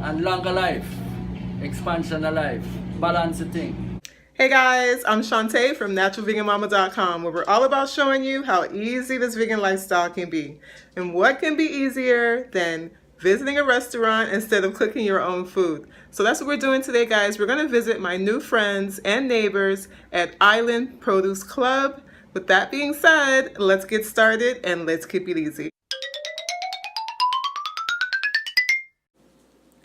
and longer life, expansion of life, balance the thing. Hey guys, I'm Shantae from naturalveganmama.com, where we're all about showing you how easy this vegan lifestyle can be. And what can be easier than visiting a restaurant instead of cooking your own food? So that's what we're doing today, guys. We're going to visit my new friends and neighbors at Island Produce Club. With that being said, let's get started and let's keep it easy.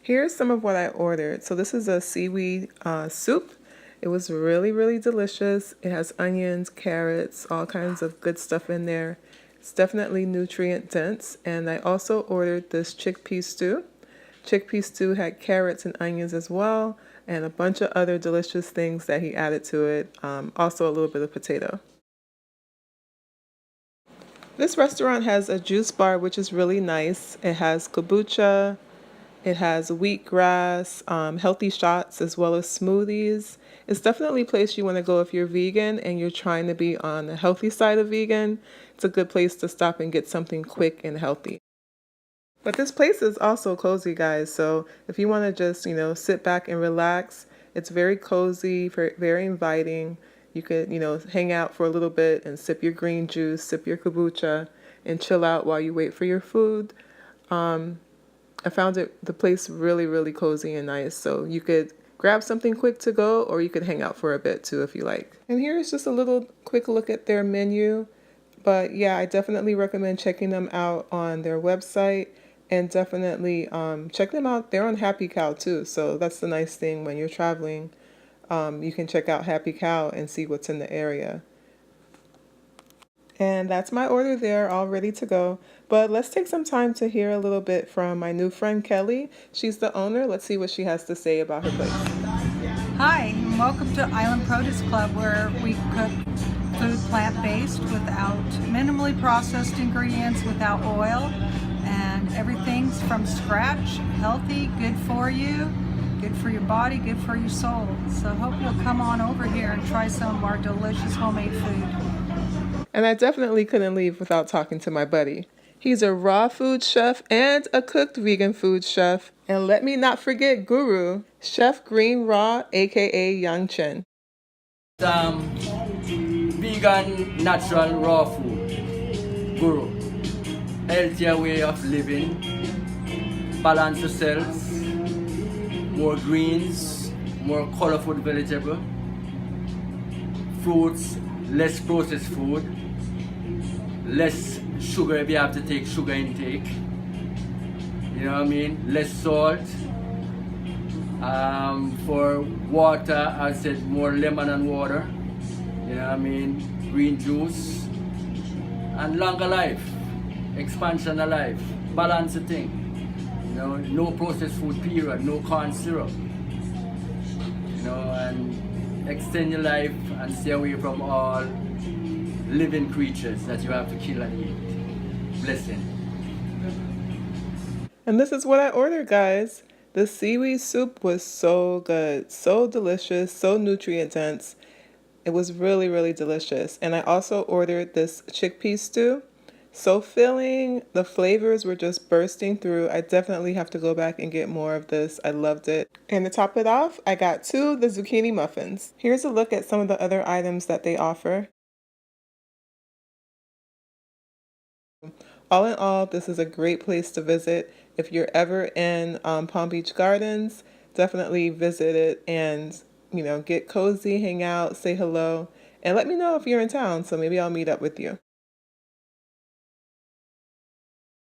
Here's some of what I ordered. So this is a seaweed soup. It was really delicious. It has onions, carrots, all kinds of good stuff in there. It's definitely nutrient dense. And I also ordered this chickpea stew. Chickpea stew had carrots and onions as well, and a bunch of other delicious things that he added to it. Also a little bit of potato. This restaurant has a juice bar, which is really nice. It has kombucha. It has wheatgrass, healthy shots, as well as smoothies. It's definitely a place you want to go if you're vegan and you're trying to be on the healthy side of vegan. It's a good place to stop and get something quick and healthy. But this place is also cozy, guys. So if you want to just, sit back and relax, it's very cozy, very inviting. You could, hang out for a little bit and sip your green juice, sip your kombucha, and chill out while you wait for your food. I found the place really cozy and nice, so you could grab something quick to go, or you could hang out for a bit too if you like. And here's just a little quick look at their menu. But yeah, I definitely recommend checking them out on their website, and definitely check them out. They're on Happy Cow too, so that's the nice thing when you're traveling. You can check out Happy Cow and see what's in the area. And that's my order there, all ready to go. But let's take some time to hear a little bit from my new friend Kelly. She's the owner. Let's see what she has to say about her place. Hi, and welcome to Island Produce Club, where we cook food plant-based without minimally processed ingredients, without oil, and everything's from scratch, healthy, good for you, good for your body, good for your soul. So hope you'll come on over here and try some of our delicious homemade food. And I definitely couldn't leave without talking to my buddy. He's a raw food chef and a cooked vegan food chef. And let me not forget Guru, Chef Green Raw, aka Yang Chen. Vegan, natural, raw food. Guru. Healthier way of living. Balance yourselves. More greens, more colorful vegetable. Fruits, less processed food. Less sugar if you have to take sugar intake. You know what I mean? Less salt. For water, I said more lemon and water. You know what I mean? Green juice. And longer life. Expansion of life. Balance the thing. No processed food period. No corn syrup. And extend your life and stay away from all living creatures that you have to kill and eat. Blessing. And this is what I ordered, guys. The seaweed soup was so good, so delicious, so nutrient dense. It was really delicious. And I also ordered this chickpea stew. So filling, the flavors were just bursting through. I definitely have to go back and get more of this. I loved it. And to top it off, I got 2 of the zucchini muffins. Here's a look at some of the other items that they offer. All in all, this is a great place to visit. If you're ever in Palm Beach Gardens, definitely visit it and, get cozy, hang out, say hello, and let me know if you're in town, so maybe I'll meet up with you.